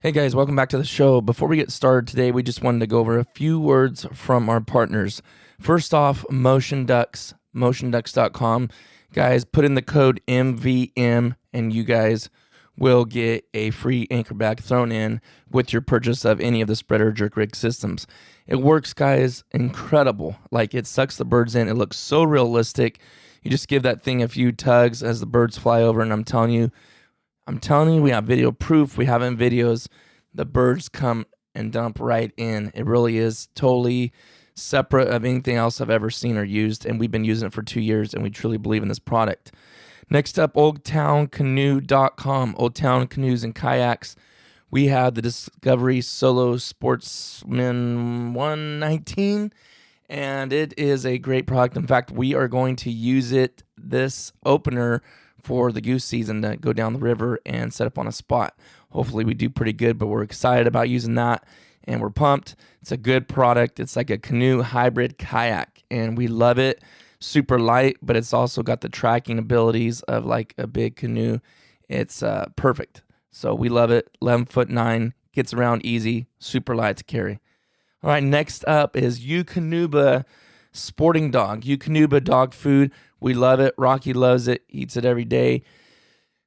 Hey guys, welcome back to the show. Before we get started today, we just wanted to go over a few words from our partners. First off, Motion Ducks, motionducks.com. Guys, put in the code MVM and you guys will get a free anchor bag thrown in with your purchase of any of the spreader jerk rig systems. It works, guys, incredible. Like, it sucks the birds in. It looks so realistic. You just give that thing a few tugs as the birds fly over, and I'm telling you, we have video proof. We have in videos. The birds come and dump right in. It really is totally separate of anything else I've ever seen or used, and we've been using it for 2 years, and we truly believe in this product. Next up, oldtowncanoe.com, Old Town Canoes and Kayaks. We have the Discovery Solo Sportsman 119, and it is a great product. In fact, we are going to use it this opener for the goose season to go down the river and set up on a spot. Hopefully we do pretty good, but we're excited about using that, and we're pumped. It's a good product. It's like a canoe hybrid kayak, and we love it. Super light, but it's also got the tracking abilities of like a big canoe. It's perfect. So we love it. 11'9", gets around easy, super light to carry. All right, next up is Eukanuba Sporting Dog. Eukanuba dog food. We love it. Rocky loves it, eats it every day.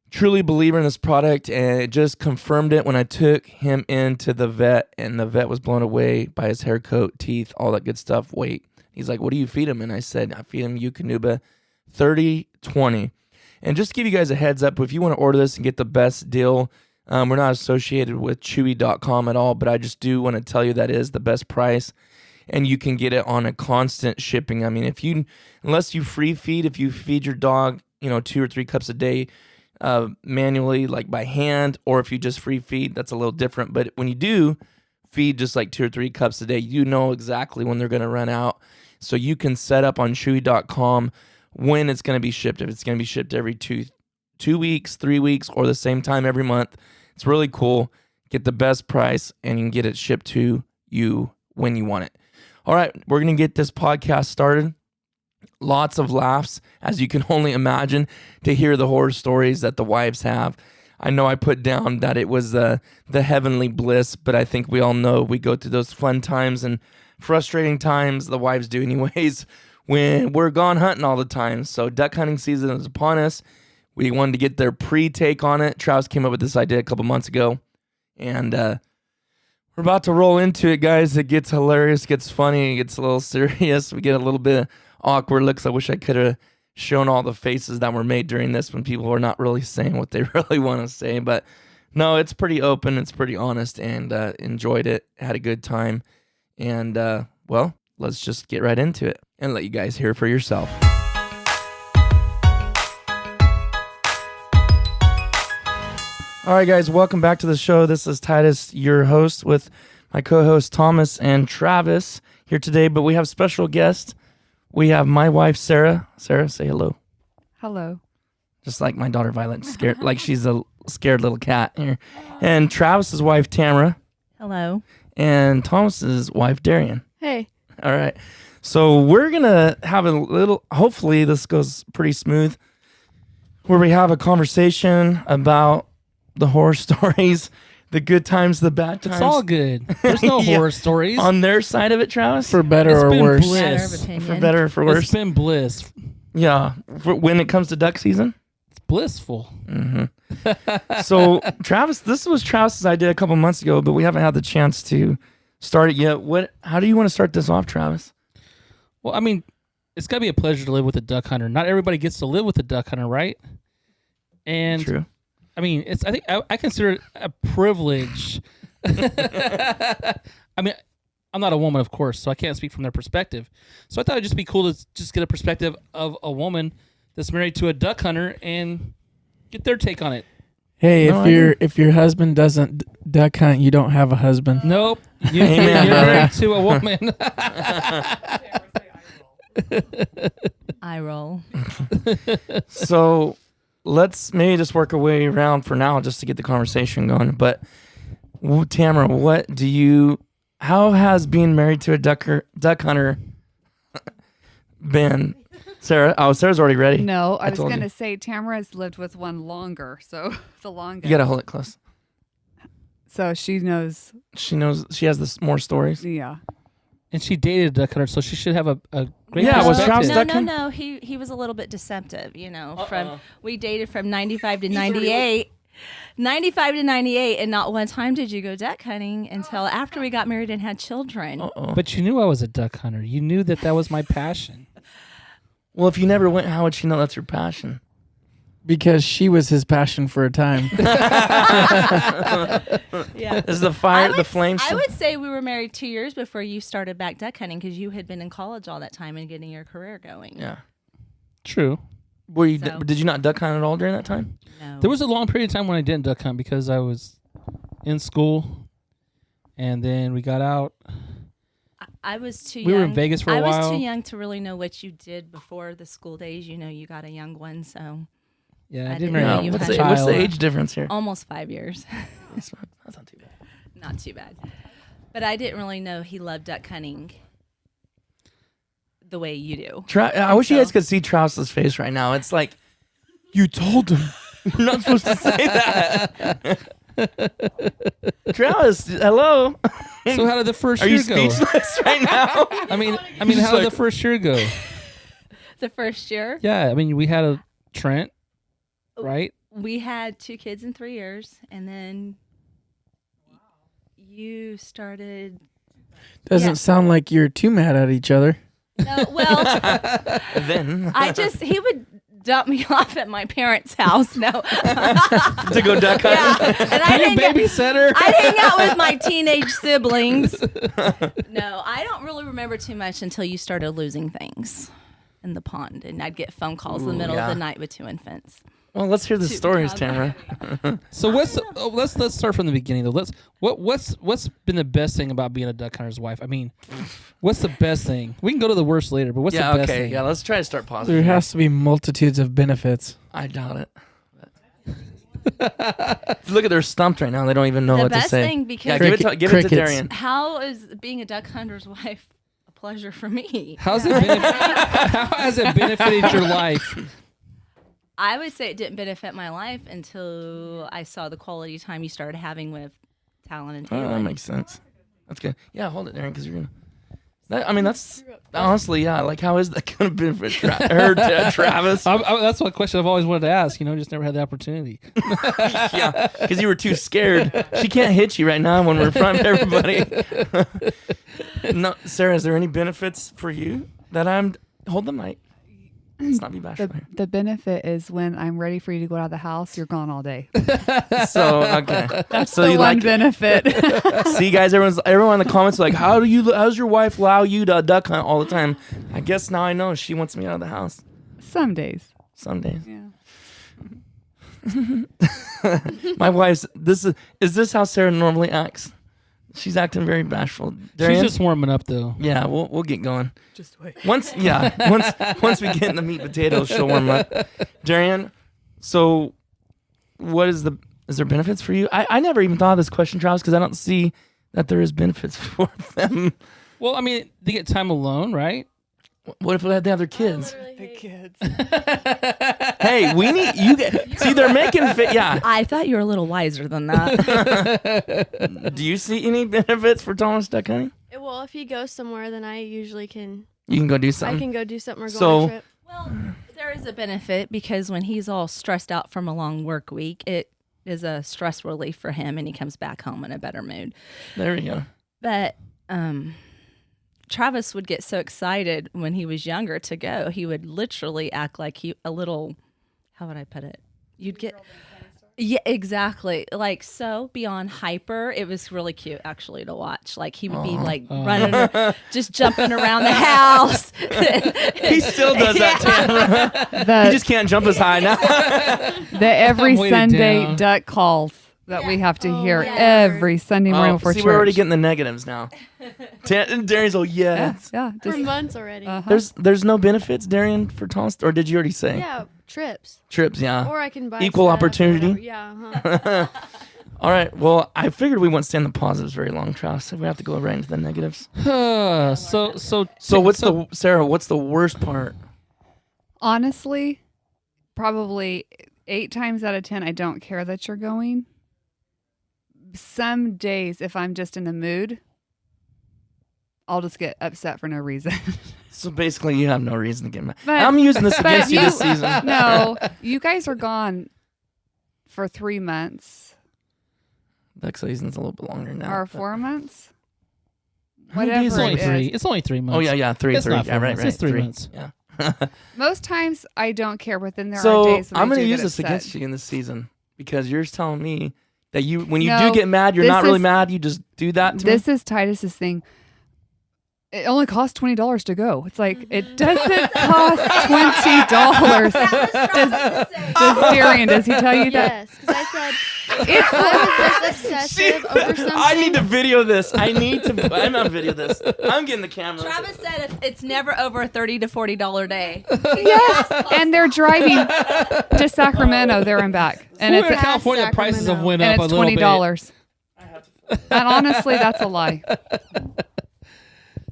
Truly believer in this product, and it just confirmed it when I took him into the vet, and the vet was blown away by his hair coat, teeth, all that good stuff, weight. He's like, what do you feed him? And I said, I feed him Eukanuba 30/20. And just to give you guys a heads up, if you want to order this and get the best deal, we're not associated with Chewy.com at all, but I just do want to tell you that is the best price, and you can get it on a constant shipping. I mean, unless you free feed, if you feed your dog, 2 or 3 cups a day manually, like by hand, or if you just free feed, that's a little different. But when you do feed just like 2 or 3 cups a day, you know exactly when they're going to run out. So you can set up on Chewy.com when it's going to be shipped. If it's going to be shipped every 2 weeks, 3 weeks, or the same time every month, it's really cool. Get the best price, and you can get it shipped to you when you want it. All right, we're going to get this podcast started. Lots of laughs, as you can only imagine, to hear the horror stories that the wives have. I know I put down that it was the heavenly bliss, but I think we all know we go through those fun times and frustrating times, the wives do anyways, when we're gone hunting all the time. So duck hunting season is upon us. We wanted to get their pre-take on it. Travis came up with this idea a couple months ago, and we're about to roll into it, guys. It gets hilarious, gets funny, it gets a little serious. We get a little bit of awkward looks. I wish I could have shown all the faces that were made during this when people were not really saying what they really want to say. But no, it's pretty open. It's pretty honest, and enjoyed it. Had a good time. And, well, let's just get right into it and let you guys hear for yourself. All right, guys, welcome back to the show. This is Titus, your host, with my co-host Thomas and Travis here today. But we have special guests. We have my wife, Sarah. Sarah, say hello. Hello. Just like my daughter, Violet, scared, like she's a scared little cat here. And Travis's wife, Tamara. Hello. And Thomas's wife, Darian. Hey. All right. So we're going to have a little, hopefully this goes pretty smooth, where we have a conversation about the horror stories, the good times, the bad times. It's all good. There's no Yeah. horror stories. On their side of it, Travis? For better It's or been worse. bliss. Matter of opinion. For better or for worse. It's been bliss. Yeah. When it comes to duck season? It's blissful. Mm-hmm. So, Travis, this was Travis's idea a couple months ago, but we haven't had the chance to start it yet. How do you want to start this off, Travis? Well, I mean, it's got to be a pleasure to live with a duck hunter. Not everybody gets to live with a duck hunter, right? And True. I mean, I consider it a privilege. I mean, I'm not a woman, of course, so I can't speak from their perspective. So I thought it'd just be cool to just get a perspective of a woman that's married to a duck hunter and get their take on it. Hey, No, if your husband doesn't duck hunt, you don't have a husband. Nope. You're Amen, brother. married to a woman. Eye roll. So, let's maybe just work our way around for now just to get the conversation going. But, Tamara, how has being married to a duck hunter been? Sarah? Oh, Sarah's already ready. No, I was told going you. to say Tamara's lived with one longer, so the longest. You got to hold it close. So she knows. She knows. She has this more stories. Yeah. And she dated a duck hunter, so she should have a great Yeah, was perspective. Travis no, duck no, hunting? no. He was a little bit deceptive, we dated from 95 to 98. 95 to 98, and not one time did you go duck hunting until after we got married and had children. Uh-oh. But you knew I was a duck hunter. You knew that was my passion. Well, if you never went, how would she know that's your passion? Because she was his passion for a time. Yeah. Is the fire, the flames? I would say we were married 2 years before you started back duck hunting because you had been in college all that time and getting your career going. Yeah. True. Were you? So- Did you not duck hunt at all during that time? No. There was a long period of time when I didn't duck hunt because I was in school, and then we got out. I was too young. We were in Vegas for a I was while. too young to really know what you did before the school days. You got a young one, so Yeah, I I didn't didn't really know have you a What's had the, a what's the child. age difference here? almost 5 years. That's not too bad. Not too bad. But I didn't really know he loved duck hunting the way you do. I wish you guys could see Travis's face right now. It's like, you told him. You're not supposed to say that. Travis, hello. So how did the first Are year you go? speechless right now? I mean, just how did like- the first year go? The first year, Yeah, I mean, we had a Trent, right? we had 2 kids in 3 years, and then you started. Doesn't Yeah. sound like you're too mad at each other. No, well, Then he would dump me off at my parents' house. No, to go duck hunting. yeah, and I You didn't. babysitter. I'd hang out with my teenage siblings. No, I don't really remember too much until you started losing things in the pond, and I'd get phone calls in the middle yeah. of the night with 2 infants. Well, let's hear the Too stories, bad. Tamara. So let's start from the beginning though. What's been the best thing about being a duck hunter's wife? I mean, what's the best thing? We can go to the worst later, but what's Yeah, the best okay. thing? Yeah, let's try to start There positive. has to be multitudes of benefits. I doubt it. Look at they're stumped right now. They don't even know The what to best say. thing, because give it to Crickets. Darian. how is being a duck hunter's wife a pleasure for me? How has it benefited your life? I would say it didn't benefit my life until I saw the quality time you started having with Talon and Oh, Taylor. that makes sense. That's good. Yeah, hold it, Darian, because you're gonna. That's honestly, yeah. Like, how is that gonna benefit Travis? That's one question I've always wanted to ask. Just never had the opportunity. Yeah, because you were too scared. She can't hit you right now when we're in front of everybody. No, Sarah, is there any benefits for you that hold the mic? Let's not be bashful here. The benefit is when I'm ready for you to go out of the house, you're gone all day. So okay, That's so the you one like benefit. see, guys, everyone in the comments are like, how's your wife allow you to duck hunt all the time? I guess now I know she wants me out of the house Some days. some days. Yeah. My wife's is this how Sarah normally acts? She's acting very bashful. Darian? She's just warming up though. Yeah, we'll get going. Just wait. Once we get in the meat and potatoes, she'll warm up. Darian, so is there benefits for you? I never even thought of this question, Travis, because I don't see that there is benefits for them. Well, I mean, they get time alone, right? What if they have their kids? The kids. Hey, we need you. See, they're making fit. Yeah. I thought you were a little wiser than that. Do you see any benefits for Thomas duck hunting? Well, if he goes somewhere, then I usually can. You can go do I something. can go do something or go So- on a trip. Well, there is a benefit because when he's all stressed out from a long work week, it is a stress relief for him, and he comes back home in a better mood. There we go. But Travis would get so excited when he was younger to go. He would literally act like a little, how would I put it? You'd get, yeah, exactly. Like so beyond hyper. It was really cute actually to watch. Like he would be like running, just jumping around the house. He still does that, Tamara. He just can't jump as high now. The every I'm weighted Sunday down. duck calls that we have to hear yeah. every Sunday morning before see, church. we're already getting the negatives now. Darian's all yes. yeah. For Just, months already. uh-huh. There's no benefits, Darian, for Thomas, or did you already say? Yeah, trips. Trips, yeah. Or I can buy Equal stuff or opportunity? whatever. Yeah. Uh-huh. All right. Well, I figured we wouldn't stay in the positives very long, Travis. So we have to go right into the negatives. So Sarah? What's the worst part? honestly, probably 8 times out of 10, I don't care that you're going some days, if I'm just in the mood, I'll just get upset for no reason. So basically, you have no reason to get mad. But- I'm using this but against you this season. No, you guys are gone for 3 months Duck season's a little bit longer now. or but- 4 months. How many Whatever days It's only it is. three. It's only 3 months. Oh yeah, three. It's not Yeah, 4 right, months. right. It's 3 months. Yeah. Most times I don't care, but then there are So days when I'm I gonna do use get this upset. against you in this season because you're telling me that when you No, do get mad, you're this not really is- mad. You just do that to This me. is Titus's thing. It only costs $20 to go. It's like it doesn't cost $20. Does Darian? Does he tell you that? Yes, because I said if I was this obsessive over something. I need to video this. I'm on video this. I'm getting the camera. Travis said it's never over a $30 to $40 day. Yes, and they're driving to Sacramento there and back, and Well, it's in California, Sacramento. prices have went and up it's a little $20. And honestly, that's a lie.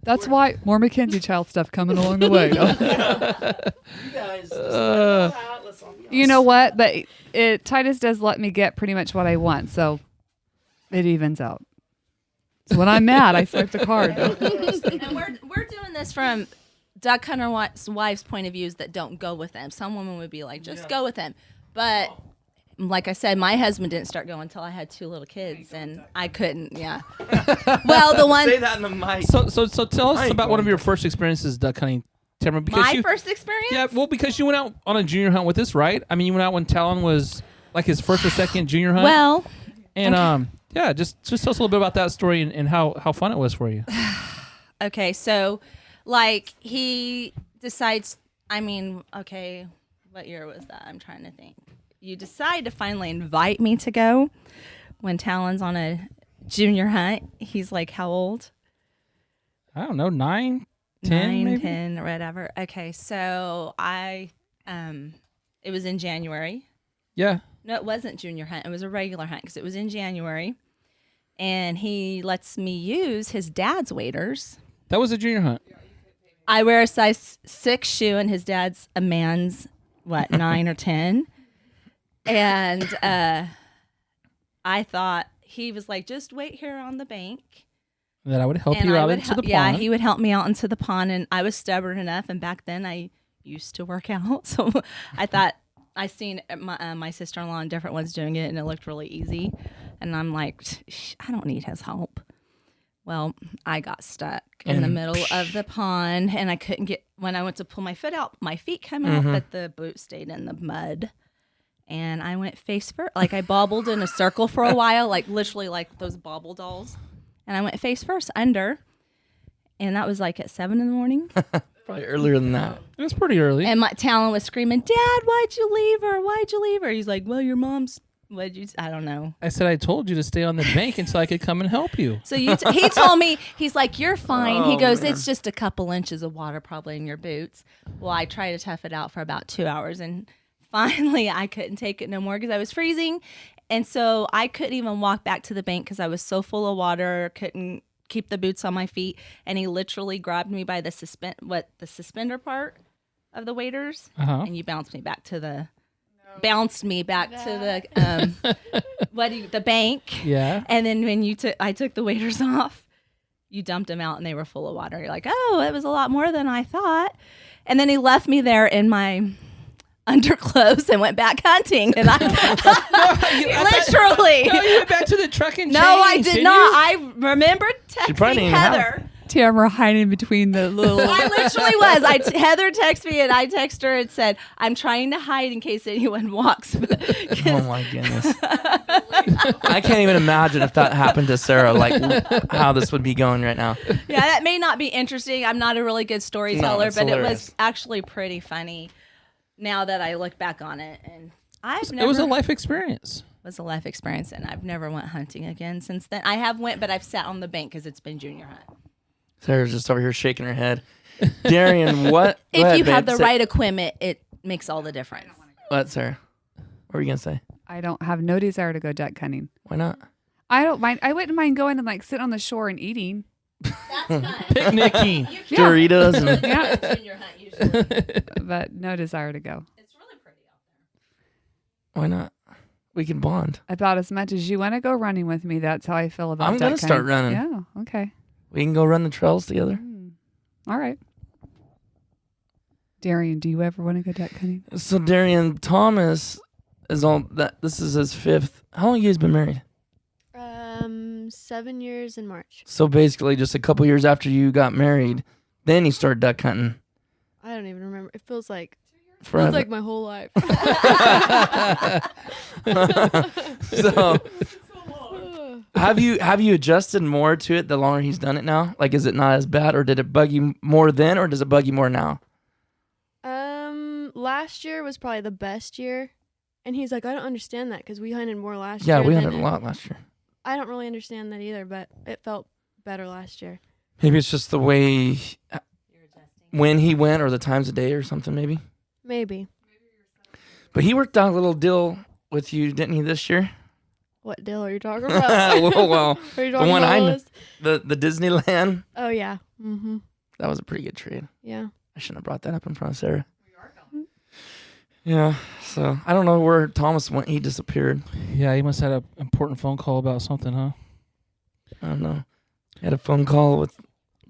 That's why more Mackenzie Child stuff coming along the way. You guys. You know what? But Titus does let me get pretty much what I want, so it evens out. So when I'm mad, I swipe the card. And we're doing this from duck hunter wives' point of views that don't go with them. Some women would be like, just go with him. But like I said, my husband didn't start going until I had 2 little kids, and I couldn't. Yeah. Well, the one Say that in the mic. So tell I us ain't about one of going your first experiences duck hunting, Tamara. Because my you, first experience. yeah, well, because you went out on a junior hunt with us, right? I mean, you went out when Talon was like his first or second junior hunt. Well, and yeah, just tell us a little bit about that story and how fun it was for you. okay, so like he decides. I mean, okay, what year was that? I'm trying to think. You decide to finally invite me to go when Talon's on a junior hunt. He's like, how old? I don't know, 9, 10, 9, maybe? 10, or whatever. Okay, so it was in January. Yeah. No, it wasn't junior hunt. It was a regular hunt because it was in January. And he lets me use his dad's waders. That was a junior hunt. I wear a size 6 shoe, and his dad's a man's, 9 or 10. And I thought, he was like, just wait here on the bank. That I would help And you I out would into hel- the pond. Yeah, he would help me out into the pond, and I was stubborn enough. And back then, I used to work out, so I thought I seen my sister-in-law and different ones doing it, and it looked really easy. And I'm like, I don't need his help. Well, I got stuck in the middle of the pond, and I couldn't get. When I went to pull my foot out, my feet come out, but the boot stayed in the mud. And I went face first, like I bobbled in a circle for a while, like literally like those bobble dolls. And I went face first under, and that was like at 7 a.m. Probably earlier than that. It was pretty early. And my Talon was screaming, "Dad, why'd you leave her? Why'd you leave her?" He's like, "Well, your mom's. What'd you? I don't know." I said I told you to stay on the bank until I could come and help you. So he told me, he's like, "You're fine." He Oh, goes, man. "It's just a couple inches of water probably in your boots." Well, I tried to tough it out for about 2 hours, and finally I couldn't take it no more because I was freezing. And so I couldn't even walk back to the bank because I was so full of water, couldn't keep the boots on my feet. And he literally grabbed me by the suspender part of the waders, Uh-huh. and you bounced me back to the the bank. Yeah. And then when I took the waders off, you dumped them out and they were full of water. You're like, oh, it was a lot more than I thought. And then he left me there in my underclothes and went back hunting. And I literally. No, you went back to the truck and No, I changed, did didn't not. you? I remembered She probably texting didn't have Heather. Tamara hiding between the little. I literally was. Heather texted me and I texted her and said, I'm trying to hide in case anyone walks. Oh my goodness. I can't even imagine if that happened to Sarah, like how this would be going right now. Yeah, that may not be interesting. I'm not a really good storyteller, it's but it hilarious. was actually pretty funny now that I look back on it. And It was a life experience. was a life experience, and I've never went hunting again since then. I have went, but I've sat on the bank because it's been junior hunt. Sarah's just over here shaking her head. Darian, what? Go If ahead, you have babe. the Say- right equipment, it makes all the difference. What, Sarah? What were you going to say? I don't have no desire to go duck hunting. Why not? I don't mind. I wouldn't mind going and like sit on the shore and eating. That's fun. Picnicking. Doritos and Yeah, Junior hunt usually. but no desire to go. It's really pretty out there. why not? We can bond. About as much as you want to go running with me. That's how I feel about I'm gonna duck start hunting. running. Yeah. Okay. We can go run the trails together. All right. Darian, do you ever want to go duck hunting? So Darian, Thomas is all that. This is his 5th. How long have you guys been married? 7 years in March. So basically, just a couple years after you got married, then you started duck hunting. I don't even remember. It feels like Forever. my whole life. So have you adjusted more to it the longer he's done it now? Like, is it not as bad, or did it bug you more then, or does it bug you more now? Last year was probably the best year, and he's like, I don't understand that because we hunted more last year. Yeah, we than- hunted a lot last year. I don't really understand that either, but it felt better last year. Maybe it's just the way when he went, or the times of day, or something. Maybe. Maybe. But he worked out a little deal with you, didn't he, this year? What deal are you talking about? well, Are you the talking one about I Lois? the Disneyland. Oh yeah. Mm-hmm. That was a pretty good trade. Yeah. I shouldn't have brought that up in front of Sarah. Yeah, so I don't know where Thomas went. He disappeared. Yeah, he must have had an important phone call about something, huh? I don't know. He had a phone call with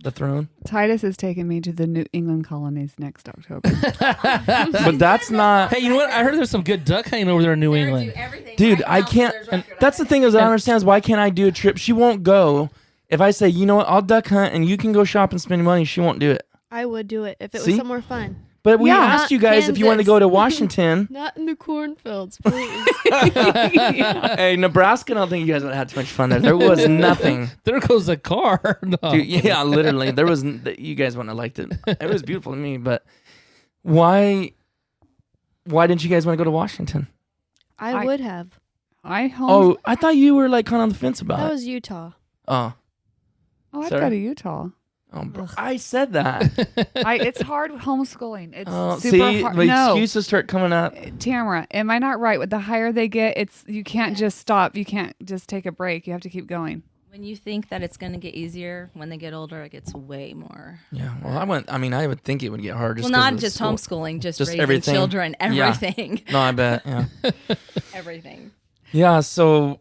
the throne. Titus is taking me to the New England colonies next October. But that's not... Hey, you know what? I heard there's some good duck hunting over there in New England. Dude, I can't... That's the thing is I don't understand is why can't I do a trip? She won't go. If I say, you know what, I'll duck hunt and you can go shop and spend money, she won't do it. I would do it if it See? was somewhere fun. But we Yeah. asked you guys if you wanted to go to Washington. Not in the cornfields, please. Hey, Nebraska, I don't think you guys would have had too much fun there. There was nothing. There goes a car. No. Dude, yeah, literally. There was... You guys wouldn't have liked it. It was beautiful to me, but why didn't you guys want to go to Washington? I would have. Oh, I thought you were like kind of on the fence about That it. was Utah. Oh, I'd Sarah? go to Utah. bro. I said that. It's hard with homeschooling. It's super see, hard. the No, excuses start coming up. Tamara, am I not right? With the higher they get, you can't just stop. You can't just take a break. You have to keep going. When you think that it's going to get easier, when they get older, it gets way more. Yeah, well, I would think it would get hard. Well, not just homeschooling, just raising everything. children, Yeah. everything. No, I bet. Yeah. Everything. Yeah. So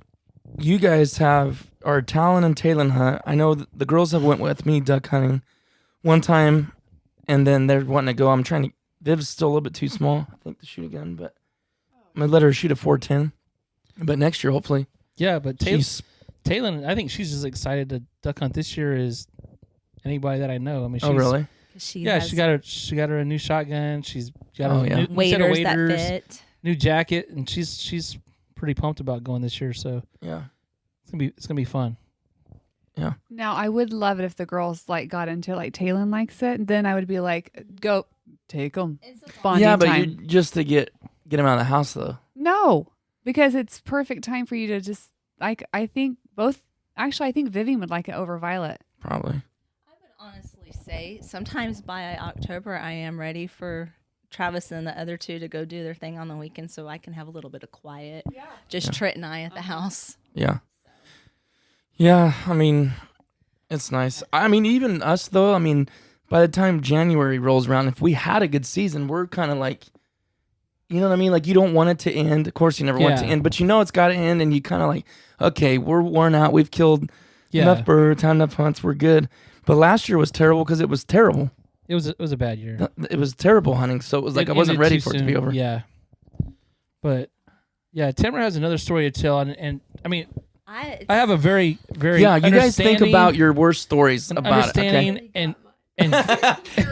you guys are Talon and Talon hunt. I know the girls have went with me duck hunting one time, and then they're wanting to go. I'm trying to. Viv's still a little bit too small, I think, to shoot a gun, but I'm gonna let her shoot a 410. But next year, hopefully, Yeah, but she's Taylor, I think she's as excited to duck hunt this year as anybody that I know. I mean, she's, oh really? She Yeah, has she got her a new shotgun. She's got Oh, a yeah. new set of waders that waders, fit. new jacket, and she's pretty pumped about going this year. So Yeah. it's gonna be fun. Yeah. Now, I would love it if the girls like got into like Talon likes it. Then I would be like, go take them. Bonding Yeah, but time. you just to get them out of the house though. No, because it's perfect time for you to just like. I think both. Actually, I think Vivian would like it over Violet. Probably. I would honestly say sometimes by October, I am ready for Travis and the other two to go do their thing on the weekend so I can have a little bit of quiet. Yeah. Just Trit and I at the house. Yeah. Yeah, I mean, it's nice. I mean, even us though, I mean, by the time January rolls around, if we had a good season, we're kind of like, you know what I mean? Like, you don't want it to end. Of course, you never want it to Yeah. end, but you know it's got to end, and you kind of like, okay, we're worn out. We've killed enough birds, had enough hunts. We're good. But last year was terrible because it was terrible. It was a bad year. It was terrible hunting, so it was like I wasn't ended ready too for it to soon. be over. Yeah. But yeah, Tamara has another story to tell, and I mean, I have a very, very Yeah, you guys think understanding- about your worst stories about it. understanding Okay? and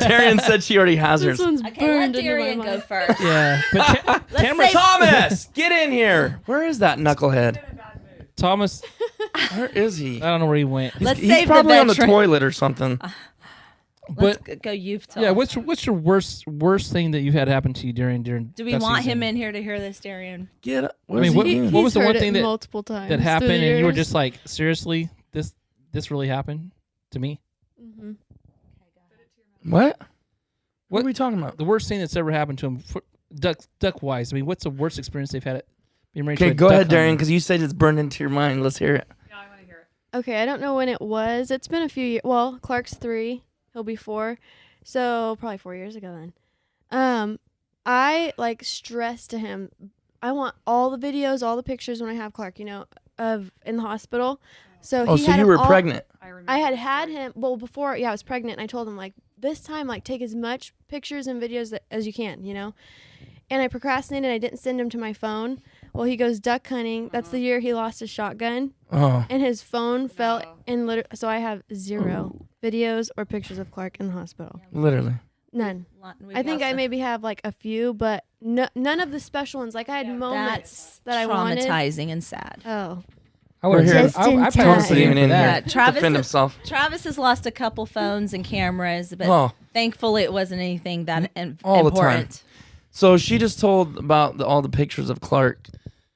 Darian said she already has hers. This one's Okay, let burned into my Darian go mind. first. yeah, but Tamara, Thomas, get in here. Where is that knucklehead? Thomas, Where is he? I don't know where he went. Let's He's save probably the on the veteran. toilet or something. Let's But go. You've told. yeah, what's your worst thing that you've had happen to you during? Do we that want season? him in here to hear this, Darian? Get up. I mean, what He's was the one heard it thing that multiple times that happened, through the and you were years. just like, seriously, this really happened to me? Mhm. What? What What- are we talking about? The worst thing that's ever happened to him, duck wise. I mean, what's the worst experience they've had? Being married to Okay, a go duck ahead, Darian, hunter? because you said it's burned into your mind. Let's hear it. Okay, I don't know when it was. It's been a few years. Well, Clark's 3. He'll be 4. So probably 4 years ago then. I like stressed to him. I want all the videos, all the pictures when I have Clark, of in the hospital. So Oh, he so had you him were all- pregnant. I remember. I had him. Well, before, I was pregnant. And I told him like this time, like take as much pictures and videos as you can, And I procrastinated. I didn't send him to my phone. Well, he goes duck hunting. That's the year he lost his shotgun, Oh, and his phone fell. And so I have zero videos or pictures of Clark in the hospital. literally. None. I think I maybe have like a few, but none of the special ones. Like I had moments that I wanted. Traumatizing and sad. Oh, I would We're have. just in I time. Thomas probably even in Yeah, here. Travis Defend is- himself. Travis has lost a couple phones and cameras, but Oh. thankfully it wasn't anything that All the time. important. So she just told about all the pictures of Clark.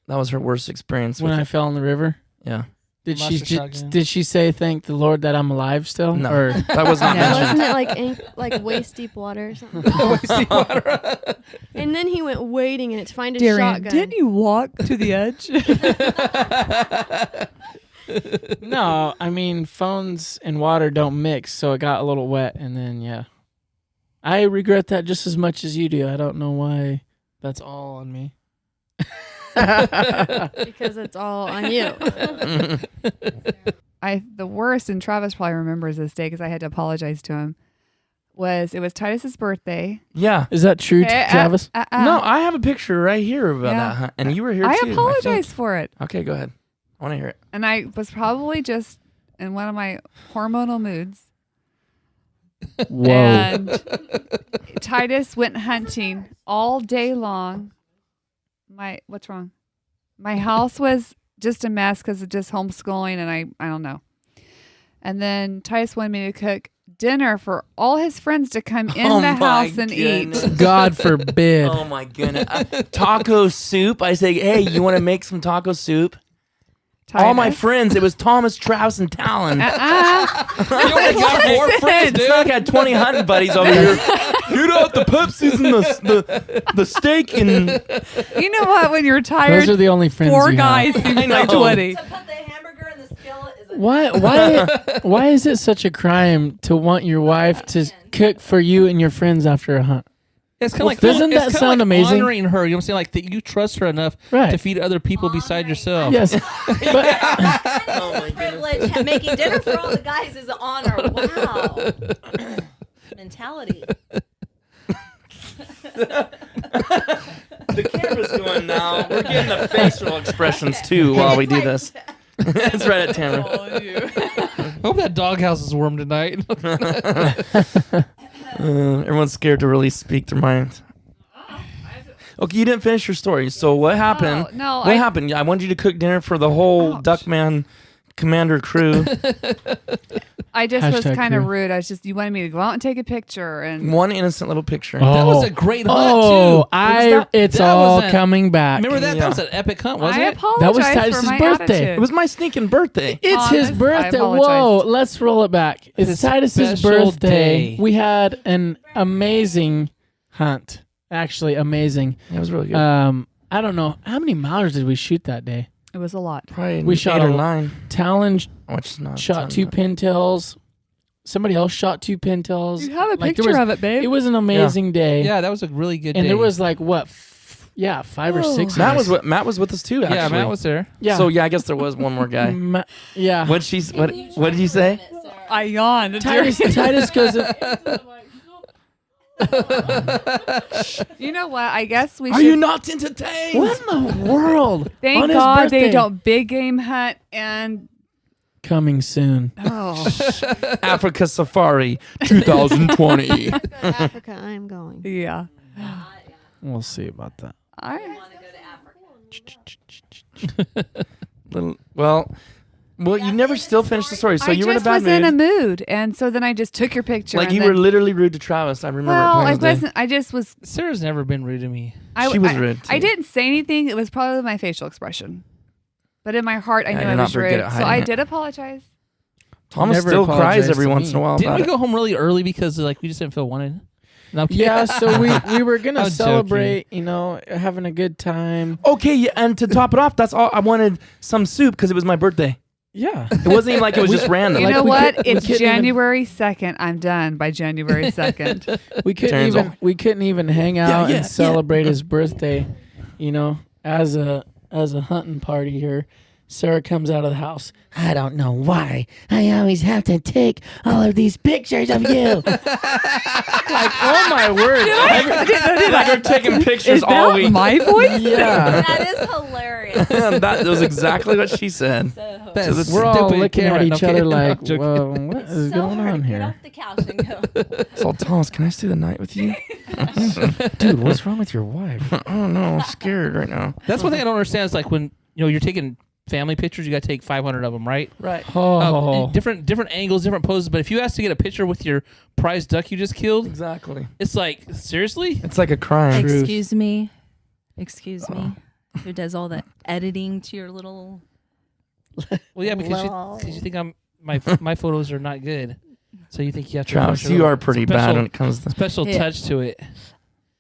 That was her worst experience When with I it. fell in the river. Yeah. Lost your shotgun. Did she say thank the Lord that I'm alive still? No, Or that was not No. mentioned. wasn't it like waist deep water or something? And then he went wading in it to find his shotgun. you walk to the edge? no, I mean phones and water don't mix, so it got a little wet, and then yeah, I regret that just as much as you do. I don't know why that's all on me. Because it's all on you. The worst, and Travis probably remembers this day because I had to apologize to him. It was Titus's birthday. Yeah. Is that true, Travis? No, I have a picture right here about Yeah. that, huh? And you were here I too. apologize for it, think. Okay, go ahead. I want to hear it. and I was probably just in one of my hormonal moods. Whoa. And Titus went hunting all day long. What's wrong? My house was just a mess because of just homeschooling, and I don't know. And then Titus wanted me to cook dinner for all his friends to come in Oh the my house and goodness. eat. God forbid. Oh my goodness. Taco soup. I say, hey, you want to make some taco soup? All my Titus. friends. It was Thomas, Travis, and Talon. You only got 4 friends, It's like dude. I had 20 hunting buddies over here. Get out the Pepsis and the steak and You know what? When you're tired, Those are the only friends 4 you guys have. seems I like know. 20. To put the hamburger in the skillet is Why is it such a crime to want your wife to cook for you and your friends after a hunt? It's kind of Well, like doesn't it's that kinda sound like amazing? honoring her, you know what I'm saying? Like that you trust her enough Right. to feed other people beside yourself. Yes. But Oh my privilege. Making dinner for all the guys is an honor. Wow. Mentality. The camera's going now. We're getting the facial expressions too while we do this. It's right at Tamara. I hope that doghouse is warm tonight. Everyone's scared to really speak their mind. Okay, you didn't finish your story. So what happened? No, What happened? Yeah, I wanted you to cook dinner for the whole Ouch. Duckman Commander crew. I just was Hashtag kind of crew. rude. You wanted me to go out and take a picture, and One innocent little picture. That was a great hunt Oh, too. it's that all was a- coming back. Remember that? Yeah. That was an epic hunt, wasn't I it? apologize That was for Titus's my birthday. attitude. It was my sneaking birthday. It's Thomas, his birthday. I Whoa, apologize. let's roll it back. It's It's a Titus's special birthday. day. We had an amazing hunt. Actually, amazing. It was really good. I don't know. How many milers did we shoot that day? It was a lot. Probably we shot 8 or a- 9. Talon Which is not a shot ton, 2 but- pintails. Somebody else shot 2 pintails. You have a Like, there picture was- of it, babe. It was an amazing day. Yeah, that was a really good And day. there was like, what? 5 or 6 of Matt us. Matt was with us too. Actually. yeah, Matt was there. Yeah. So yeah, I guess there was one more guy. Yeah. What did you say? I yawned. Titus goes, You know what? I guess we Are should. you not entertained? what in the world? Thank On his God birthday. they don't big game hunt and Coming soon. oh Africa Safari 2020. Africa, I'm going. yeah. We'll see about that. Well, you never still finished the story. So I you were in a just bad was mood. in a mood, and so then I just took your picture. Like and you then, were literally rude to Travis. I remember. Well, it I Wednesday. wasn't. I just was. Sarah's never been rude to me. I, She was I- rude, I too. didn't say anything. It was probably my facial expression, but in my heart, I Yeah, knew you're I not was very good rude. at So hiding I it. did apologize. Thomas Never still cries apologized every to once me. in a while Didn't about we it. go home really early because like we just didn't feel wanted? No, I'm kidding. Yeah, so we were gonna I'm celebrate, having a good time. Okay, yeah, and to top it off, that's all. I wanted some soup because it was my birthday. Yeah. It wasn't even like it was just random. You Like, know we what? could- we It's couldn't even- January 2nd. I'm done by January 2nd. We couldn't Turns even off. we couldn't even hang out yeah, and celebrate his birthday, as a hunting party here, Sarah comes out of the house. I don't know why I always have to take all of these pictures of you. Like, oh my word! Like we're taking pictures Is all that week. my voice? Yeah, That is hilarious. That was exactly what she said. So That's we're all stupid looking camera. at No, each I'm other kidding. No, I'm like, joking. well, what is so going hard on to get here? off the couch and go. So Thomas, can I stay the night with you? Dude, what's wrong with your wife? I don't know. I'm scared right now. That's one thing I don't understand. Is like when you're taking family pictures, you got to take 500 of them, right? Right. Oh, And different angles, different poses. But if you ask to get a picture with your prize duck you just killed, Exactly. it's like seriously. It's like a crime. Excuse me. Who does all the editing to your little? Well, yeah, because you think my photos are not good, so you think you have to. Travis, push a you little are pretty special, bad when it comes to. special Yeah. touch to it.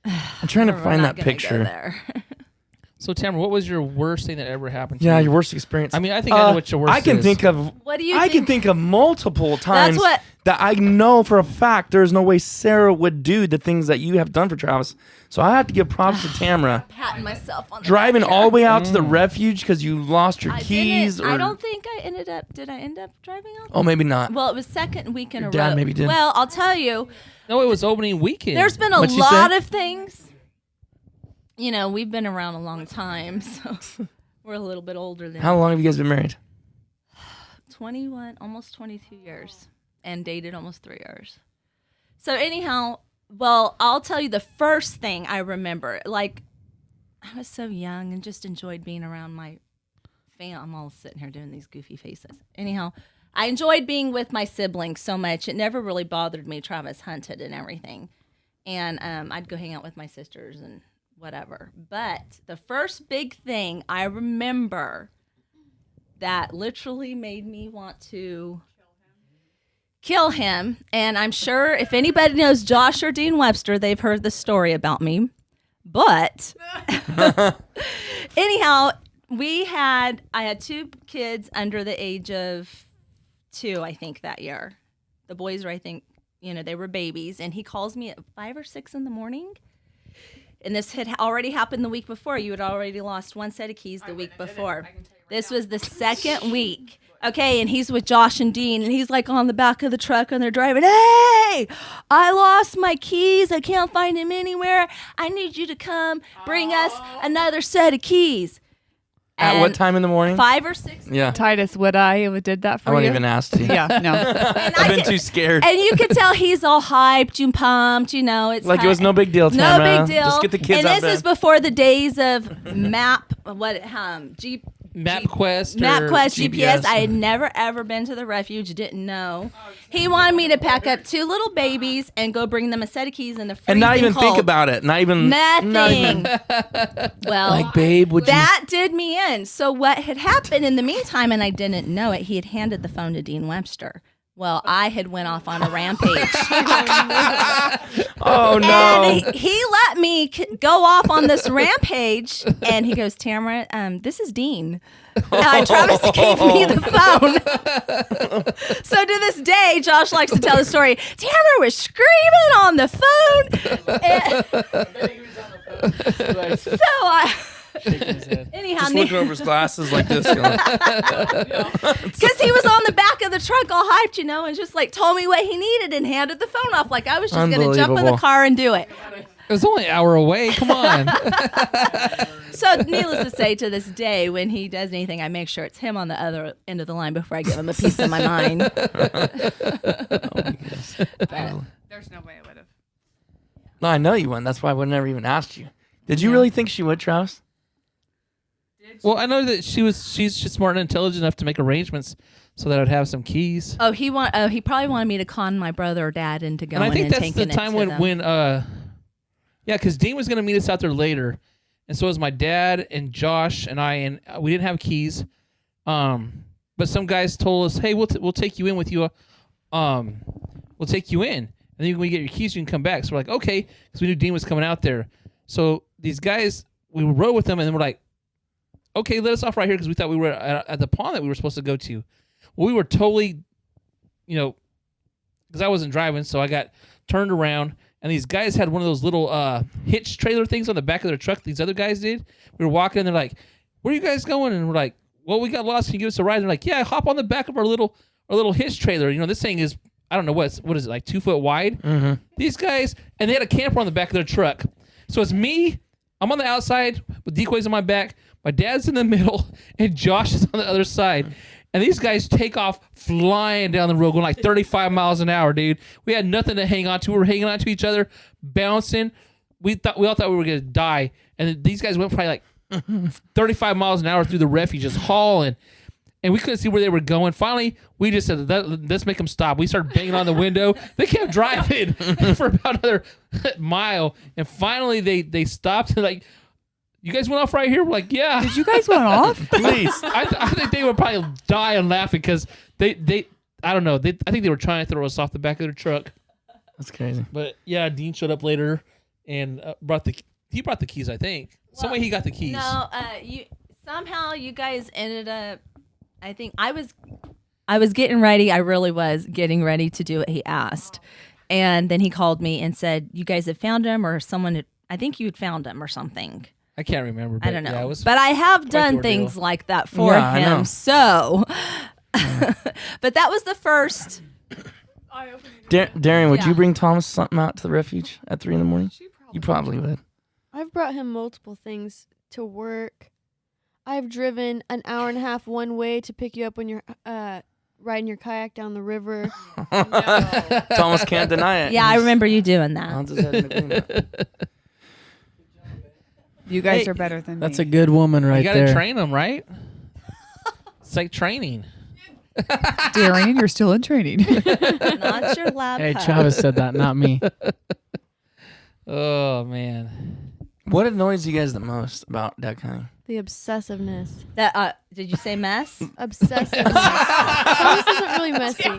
I'm trying to We're find not that gonna go picture. there. So Tamara, what was your worst thing that ever happened to Yeah, you? your worst experience. I mean, I think I know what your worst I can is. think of. What do you I can think? think of multiple times what- that I know for a fact there's no way Sarah would do the things that you have done for Travis. So I have to give props to Tamara. Patting myself on the Driving back all the way out Mm. to the refuge because you lost your I keys. didn't. Or, I don't think I ended up. Did I end up driving out? Oh, maybe not. Well, it was second week in Your a dad row. maybe did. Well, I'll tell you, No, it was opening weekend. there's been a What'd she lot say? of things. You know, we've been around a long time, so we're a little bit older than How long have you guys been married? 21, almost 22 years, and dated almost 3 years. So anyhow, well, I'll tell you the first thing I remember. Like, I was so young and just enjoyed being around my family. I'm all sitting here doing these goofy faces. Anyhow, I enjoyed being with my siblings so much. It never really bothered me. Travis hunted and everything. And I'd go hang out with my sisters and whatever. But the first big thing I remember that literally made me want to kill him. And I'm sure if anybody knows Josh or Dean Webster, they've heard the story about me. But anyhow, I had 2 kids under the age of 2, I think, that year. The boys were, I think, they were babies. And he calls me at 5 or 6 in the morning. And this had already happened the week before. You had already lost 1 set of keys the week before. This was the second week. Okay, and he's with Josh and Dean, and he's like on the back of the truck, and they're driving. Hey, I lost my keys. I can't find them anywhere. I need you to come bring us another set of keys. At what And time in the morning? 5 or 6. Yeah. Titus, would I have did that for I won't you? even ask you. Yeah, no. And I've been too scared. And you could tell he's all hyped and pumped. It's Like it was no big deal, no Tamara. big deal. Just get the kids and out this is before the days of MapQuest, GPS. I had never ever been to the refuge. Didn't know. He wanted me to pack up 2 little babies and go bring them a set of keys in the freezing And not even cold. think about it. Not even. Nothing. Not even, Well, like, babe, would you? that did me in. So what had happened in the meantime, and I didn't know it, he had handed the phone to Dean Webster. Well, I had went off on a rampage. Oh, no. And he let me go off on this rampage, and he goes, Tamara, this is Dean. Travis gave me the phone. So to this day, Josh likes to tell the story. Tamara was screaming on the phone. And so anyhow, Just looking over his glasses like this. Going, because he was on the back of the truck all hyped, and just like told me what he needed and handed the phone off like I was just going to jump in the Unbelievable. car and do it. It was only an hour away. Come on. So needless to say, to this day, when he does anything, I make sure it's him on the other end of the line before I give him a piece of my mind. There's no way I would have. no, I know you wouldn't. That's why I would never even asked you. Did you really think she would, Travis? Well, I know that she's smart and intelligent enough to make arrangements so that I would have some keys. Oh, he probably wanted me to con my brother or dad into going And I think and that's taking the time it to when them. because Dean was going to meet us out there later, and so was my dad and Josh and I, and we didn't have keys. But some guys told us, "Hey, we'll take you in with you. We'll take you in, and then when you get your keys, you can come back." So we're like, "Okay," because we knew Dean was coming out there. So these guys, we rode with them, and then we're like, "Okay, let us off right here," because we thought we were at the pond that we were supposed to go to. Well, we were totally, because I wasn't driving, so I got turned around, and these guys had one of those little hitch trailer things on the back of their truck. These other guys did. We were walking, and they're like, "Where are you guys going?" And we're like, "Well, we got lost. Can you give us a ride?" And they're like, "Yeah, hop on the back of our little hitch trailer. You know, this thing is, I don't know what is it, like 2 foot wide." Mm-hmm. These guys, and they had a camper on the back of their truck. So it's me. I'm on the outside with decoys on my back. My dad's in the middle, and Josh is on the other side. And these guys take off flying down the road, going like 35 miles an hour, dude. We had nothing to hang on to. We were hanging on to each other, bouncing. We all thought we were gonna die. And these guys went probably like 35 miles an hour through the refuge, just hauling. And we couldn't see where they were going. Finally, we just said, let's make them stop. We started banging on the window. They kept driving for about another mile. And finally, they stopped and like, "You guys went off right here?" We're like, "Yeah." Did you guys went off? Please. I think they would probably die and laughing because they I don't know. I think they were trying to throw us off the back of their truck. That's crazy. But yeah, Dean showed up later and brought the keys. I think some way he got the keys. No, you guys ended up. I think I was getting ready. I really was getting ready to do what he asked, and then he called me and said, "You guys have found him, or someone had, I think you had found him or something." I can't remember. But I don't know. Yeah, it was but I have quite the done ordeal. things like that for Yeah, I know. him. So, but that was the first. Darian, would Yeah. you bring Thomas something out to the refuge at 3 a.m? You probably would. I've brought him multiple things to work. I've driven an hour and a half one way to pick you up when you're riding your kayak down the river. Thomas can't deny it. Yeah, I remember you doing that. Nods his head in agreement. You guys Hey, are better than That's me. a good woman right you got to there. train them, right? It's like training. Darian, you're still in training. Not your lab. Hey, coat. Travis said that, not me. Oh man. What annoys you guys the most about duck hunting? The obsessiveness. That did you say mess? Obsessiveness. Thomas isn't really messy.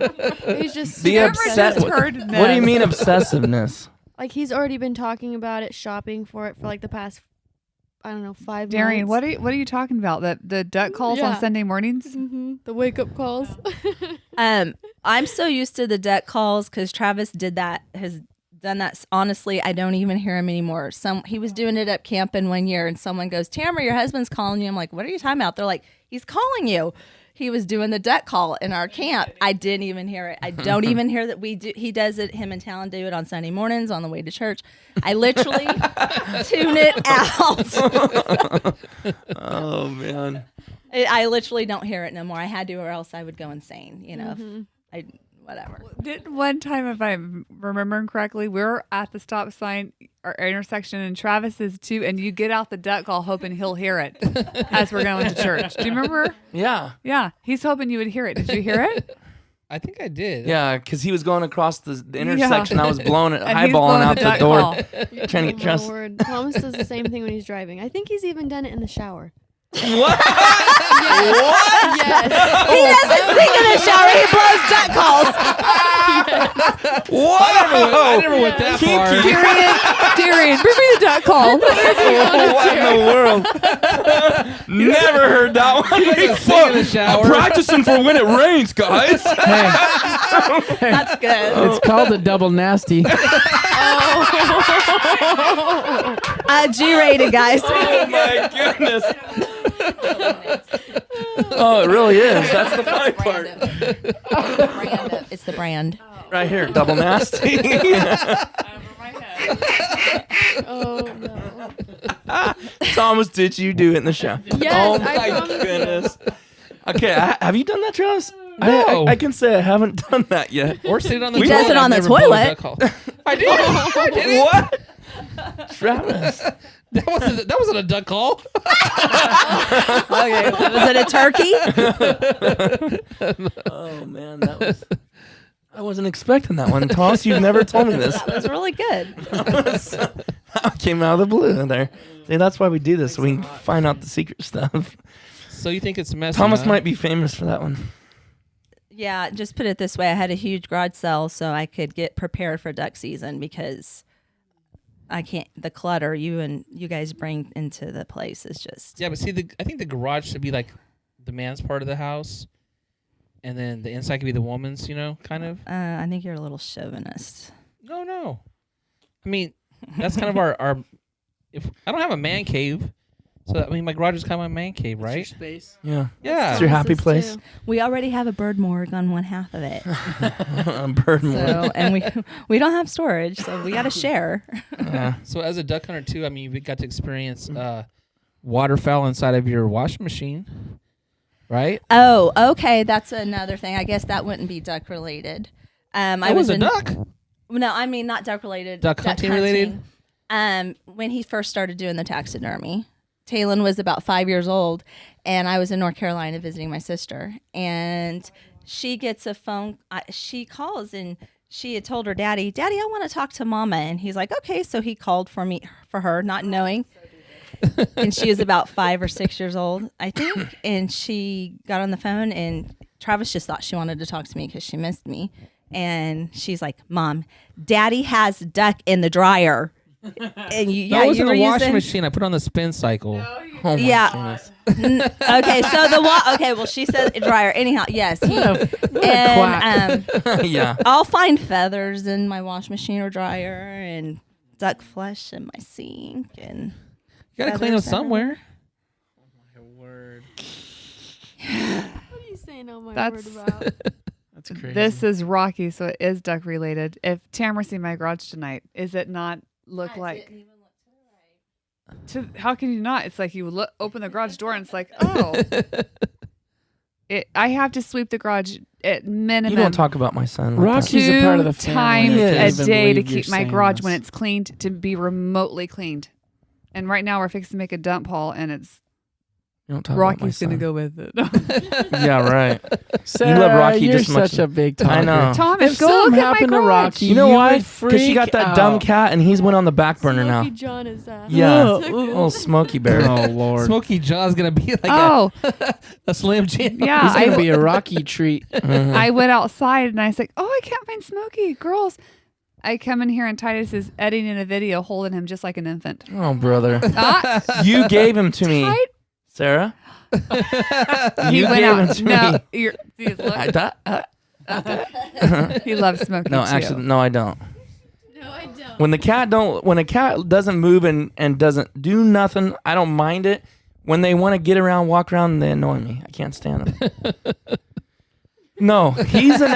He's just The super obsess- obsessive. What do you mean obsessiveness? Like he's already been talking about it, shopping for it for like the past, I don't know, 5 Darian, months. what are you talking about? The duck calls Yeah. on Sunday mornings? Mm-hmm. The wake up calls. I'm so used to the deck calls because Travis has done that. Honestly, I don't even hear him anymore. He was doing it up camping one year, and someone goes, "Tamara, your husband's calling you." I'm like, "What are you talking about?" They're like, "He's calling you." He was doing the duck call in our camp. I didn't even hear it. I don't even hear that we do. He does it. Him and Talon do it on Sunday mornings on the way to church. I literally tune it out. Oh man. I literally don't hear it no more. I had to, or else I would go insane. You know, whatever. Did one time, if I'm remembering correctly, we were at the stop sign or intersection, and Travis is too, and you get out the duck call hoping he'll hear it as we're going to church. Do you remember? Yeah. Yeah, he's hoping you would hear it. Did you hear it? I think I did. Yeah, because he was going across the intersection. I was blowing it, And he's highballing blowing out the the duck door. call. Trying to get Oh, my Travis. word. Thomas does the same thing when he's driving. I think he's even done it in the shower. What? Yes. He doesn't sing in the shower. He blows duck calls. Whoa! I never went that far. Darian, bring me the duck call. What in the world? Never heard that one Sing in the shower. I'm practicing for when it rains, guys. That's good. It's called a double nasty. G-rated, guys. Oh my goodness. Oh, it really is. That's the funny part. It's the brand. Right here, double nasty. Oh no. Thomas, did you do it in the shower? Yes, Oh I my promise you. goodness. Okay, have you done that, Travis? No. I can say I haven't done that yet. Or sitting on the He toilet. does it on I've the never blown a toilet. duck call. I did. I did it. What? Travis. That wasn't a duck call. Okay. Was it a turkey? Oh man, I wasn't expecting that one. Toss, you've never told me this. That was really good. That came out of the blue there. See, that's why we do this, so we can find out the secret stuff. So you think it's messy? Thomas huh? might be famous for that one. Yeah, just put it this way. I had a huge garage sale so I could get prepared for duck season because I can't, the clutter you guys bring into the place is just. Yeah, but see, I think the garage should be like the man's part of the house, and then the inside could be the woman's. You know, kind of. I think you're a little chauvinist. No. I mean, that's kind of our. If I don't have a man cave, so I mean, my garage is kind of my man cave, It's your right? space. Yeah. Yeah. It's your happy Thomas's place. too. We already have a bird morgue on one half of it. Bird more. So, and we don't have storage, so we got to share. Yeah. So as a duck hunter too, I mean, we got to experience waterfowl inside of your washing machine, right? Oh, okay. That's another thing. I guess that wouldn't be duck related. I was a duck. No, I mean not duck related. Duck hunting related? When he first started doing the taxidermy, Talon was about 5 years old, and I was in North Carolina visiting my sister, and she gets a phone. She calls and she had told her daddy, I want to talk to Mama, and he's like, okay. So he called for her, not knowing. And she was about 5 or 6 years old, I think, and she got on the phone, and Travis just thought she wanted to talk to me because she missed me. And she's like, Mom, Daddy has duck in the dryer. And That was in the washing using... machine. I put on the spin cycle. Oh my Yeah. goodness. Okay, so okay, well, she said dryer. Anyhow, yes. Yeah. I'll find feathers in my wash machine or dryer and duck flesh in my sink. And You gotta clean them feathers somewhere. Word. What are you saying? Oh my That's- word about? That's crazy. This is Rocky, so it is duck related. If Tamara seen my garage tonight, is it not look like? How can you not? It's like you open the garage door and it's like, oh. I have to sweep the garage at minimum. You don't talk about my son. Like that. Rocky's a part of the 2 family. times He a is. day to Believe you're keep my saying garage this. when it's cleaned to be remotely cleaned. And right now we're fixing to make a dump haul, and it's You don't talk about my Rocky's son. gonna go with it. Yeah, right. Sarah, love Rocky you're just as much such as- a big talker. I know. Thomas, If go look something at my happened to garage. Rocky, You know you why? would Because she got freak that dumb out. cat, and he's went on the back burner now. Smokey John is Yeah, Oh, little Smokey Bear. Oh Lord. Smokey John's gonna be like Oh, a Slim Jim. yeah. He's gonna I, be a Rocky treat. Mhm. I went outside and I was like, oh, I can't find Smokey. Girls. I come in here and Titus is editing a video holding him just like an infant. Oh, brother. Ah, You gave him to me, Tit- Sarah. he You went gave him out. to No, me. you're, see his look? I thought- He loves Smokey no, too. actually, no, I don't. No, I don't. When a cat doesn't move and doesn't do nothing, I don't mind it. When they want to get around, walk around, they annoy me. I can't stand them. No, he's an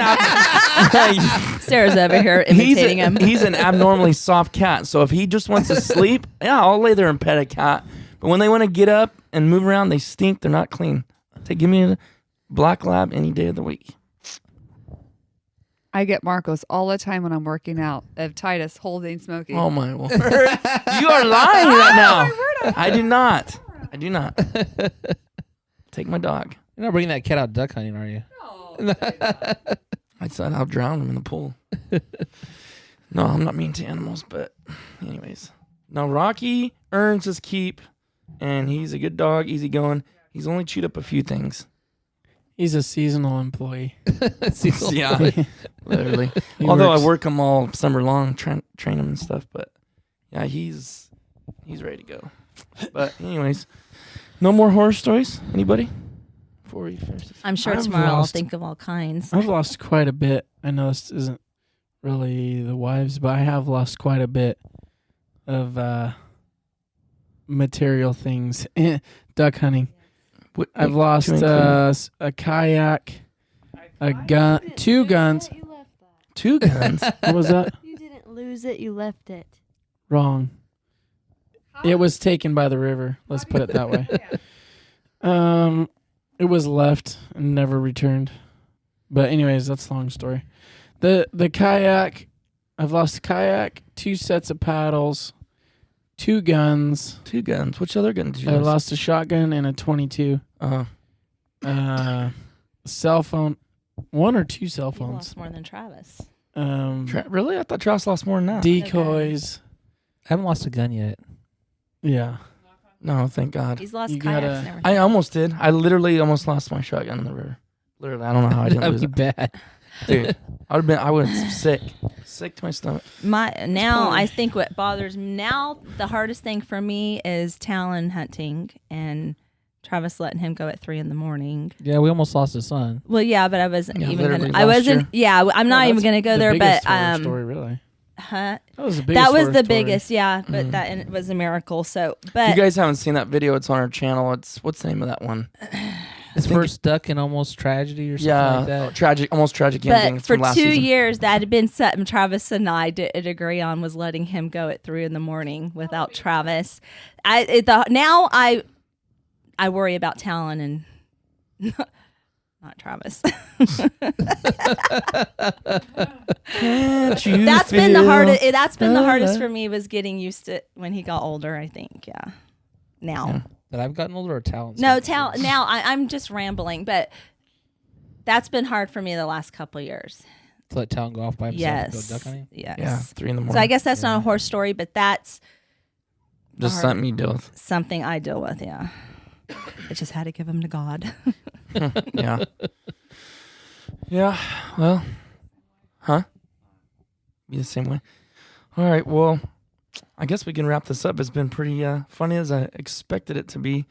Sarah's over here imitating him. He's an abnormally soft cat. So if he just wants to sleep, yeah, I'll lay there and pet a cat. But when they want to get up and move around, they stink. They're not clean. Give me a black lab any day of the week. I get Marcos all the time when I'm working out of Titus holding Smokey. Oh my word! You are lying right now. I do not. I do not. Take my dog. You're not bringing that cat out duck hunting, are you? I said I'll drown him in the pool. No, I'm not mean to animals, but anyways. No, Rocky earns his keep, and he's a good dog, easygoing. He's only chewed up a few things. He's a seasonal employee. Yeah, literally. He Although works- I work him all summer long, train him and stuff. But yeah, he's ready to go. But anyways, no more horror stories. Anybody? Before we finish this. I'm sure I've tomorrow I'll lost- think of all kinds. I've lost quite a bit. I know this isn't really the wives, but I have lost quite a bit of material things. Duck hunting. What, I've lost to include? a kayak, a gun, 2 guns. You left that. 2 guns. What was that? You didn't lose it. You left it. Wrong. It was taken by the river. Let's put it that way. It was left and never returned. But anyways, that's a long story. The kayak, I've lost a kayak, 2 sets of paddles, 2 guns. 2 guns. Which other guns did you I lose? lost a shotgun and a 22. Cell phone, 1 or 2 cell You phones. lost more than Travis. Really? I thought Travis lost more than that. Decoys. I haven't lost a gun yet. Yeah. No, thank God. He's lost You kayaks gotta- and everything. I almost did. I literally almost lost my shotgun in the river. Literally, I don't know how I didn't That'd lose be it. bad. Dude, I was sick to my stomach. Now I think what bothers me now, the hardest thing for me is talon hunting and Travis letting him go at 3 a.m. Yeah, we almost lost a son. Well, yeah, but I wasn't Yeah, even literally gonna. I last wasn't. year. Yeah, I'm not even That's gonna go the there. biggest But horror story, really. Huh? That was the biggest. That was horror the story. biggest, yeah. But that and it was a miracle. So, but You guys haven't seen that video? It's on our channel. What's the name of that one? His first duck in almost tragedy or something Yeah, like that. tragic, almost tragic ending. but It's for from last 2 season. years, that had been something Travis and I did agree on, was letting him go at 3 a.m. without Travis. Now I worry about Talon and not Travis. Can't you That's been the feel- hardest. That's been the hardest for me, was getting used to when he got older. I think, yeah. Now. Yeah. That I've gotten older or Talon's? No, gotten older? now I'm just rambling, but that's been hard for me the last couple of years. To let Talon go off by himself and Yes, go duck hunting? yes. Yeah, 3 a.m. So I guess that's not a horror story, but that's just hard. something you deal with. something I deal with. Yeah, I just had to give him to God. Yeah. Yeah. Well. Huh? Be the same way. All right. Well, I guess we can wrap this up. It's been pretty funny as I expected it to be.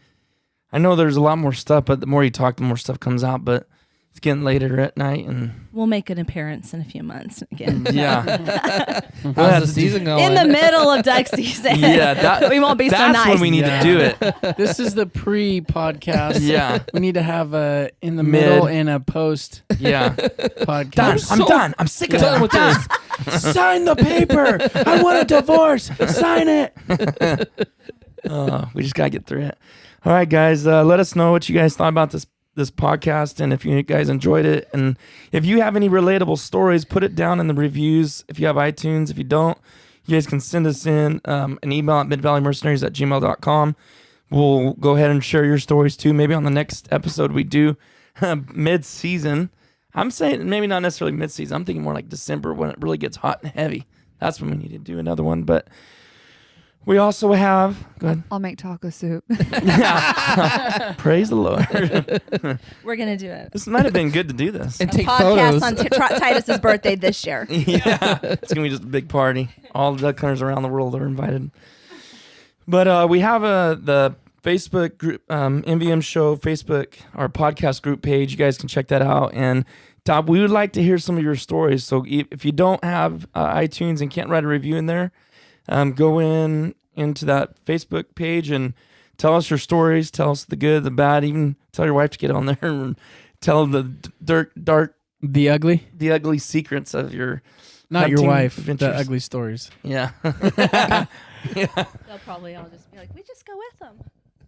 I know there's a lot more stuff, but the more you talk, the more stuff comes out. But it's getting later at night, and We'll make an appearance in a few months again. yeah, How's the season going? In the middle of duck season. Yeah, that- we won't be so that's nice. when we need to do it. This is the pre-podcast. Yeah. We need to have a in the Mid. middle and a post Yeah. podcast. Done. I'm done. I'm sick of done it. with this. Sign the paper. I want a divorce. Sign it. We just gotta get through it. All right, guys. Let us know what you guys thought about this podcast, and if you guys enjoyed it, and if you have any relatable stories, put it down in the reviews. If you have iTunes, if you don't, you guys can send us in an email at midvalleymercenaries@gmail.com. We'll go ahead and share your stories too. Maybe on the next episode we do mid-season. I'm saying maybe not necessarily mid-season. I'm thinking more like December, when it really gets hot and heavy. That's when we need to do another one. But we also have, go ahead. I'll make taco soup. Praise the Lord. We're gonna do it. This might have been good to do this. And take Podcast photos. on Titus's birthday this year. Yeah, it's gonna be just a big party. All the duck hunters around the world are invited. But we have the Facebook group, MVM Show Facebook, our podcast group page. You guys can check that out. And Todd, we would like to hear some of your stories. So if you don't have iTunes and can't write a review in there, go into that Facebook page and tell us your stories. Tell us the good, the bad. Even tell your wife to get on there and tell the dark, The ugly. the ugly secrets of your Not your hunting wife. adventures. The ugly stories. Yeah. They'll probably all just be like, "We just go with them."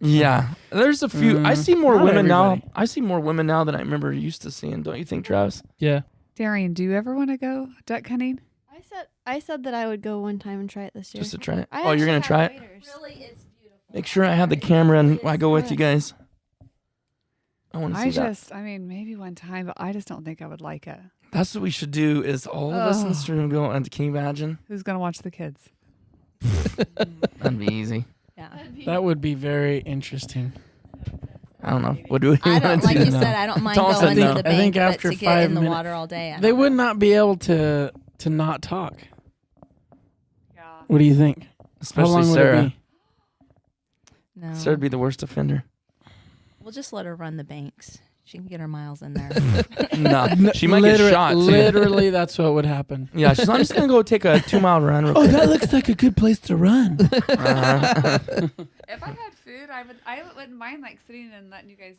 Yeah. There's a few. I see more not women everybody. now. I see more women now than I remember used to seeing. Don't you think, Travis? Yeah. Darian, do you ever want to go duck hunting? I said that I would go one time and try it this year. Just to try it. I Oh, you're gonna actually try have it? waders. Really, it's beautiful. Make sure I have the camera and I go with you guys. I want to see that. I mean, maybe one time, but I just don't think I would like it. That's what we should do. Is all of us in this room go? And can you imagine? Who's gonna watch the kids? That'd be easy. Yeah. That would be very interesting. I don't know. What do we I want don't to like do? you said. I don't mind Thomas going said to no. the I bank, think but after to get 5 in the minutes- water all day. I They don't would know. not be able to not talk. Yeah. What do you think? How Especially long would Sarah. it be? No. Sarah'd be the worst offender. We'll just let her run the banks. She can get her miles in there. No, she might get shot too. Literally, that's what would happen. Yeah, she's. I'm just gonna go take a 2-mile run. Real Oh, quick. that looks like a good place to run. Uh-huh. If I had food, I wouldn't mind like sitting and letting you guys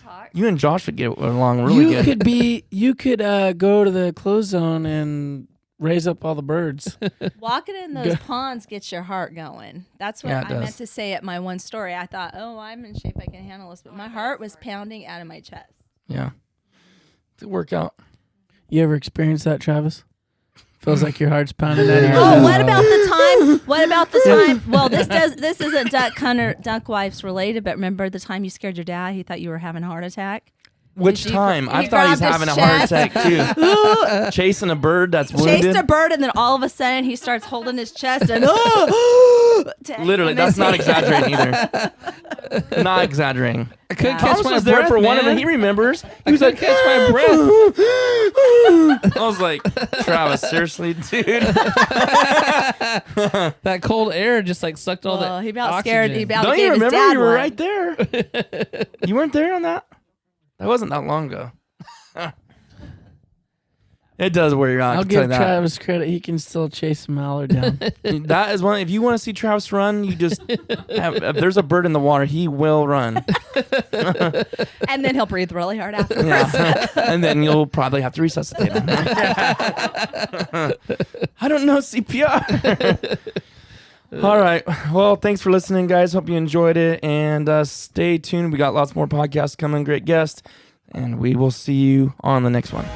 talk. You and Josh would get along really good. You could go to the close zone and raise up all the birds. Walking in those ponds gets your heart going. That's what Yeah, it I does. meant to say at my one story. I thought, oh, I'm in shape. I can handle this. But my heart was pounding out of my chest. Yeah, it's a workout. You ever experienced that, Travis? Feels like your heart's pounding out of your Oh, chest. what about the time? What about the time? Well, this isn't duck wives related, but remember the time you scared your dad? He thought you were having a heart attack. Which He time? I he thought he's grabbed his having a heart chest. attack too. Chasing a bird that's wounded. Chased a bird, and then all of a sudden he starts holding his chest and Literally, that's not exaggerating either. Not exaggerating. I couldn't Thomas catch my was there breath, for one of man. them. He remembers. He was I like, couldn't catch my breath. I was like, Travis, seriously, dude. That cold air just like sucked all Well, the he about oxygen. scared. He about Don't gave you his remember? dad You were one. right there. You weren't there on that? That wasn't that long ago. It does wear you out. I I'll can tell give you that. Travis credit. He can still chase a mallard down. That is one. If you want to see Travis run, you just if there's a bird in the water, he will run. And then he'll breathe really hard after. Yeah. And then you'll probably have to resuscitate him. I don't know CPR. All right. Well, thanks for listening, guys. Hope you enjoyed it. And stay tuned. We got lots more podcasts coming. Great guests. And we will see you on the next one.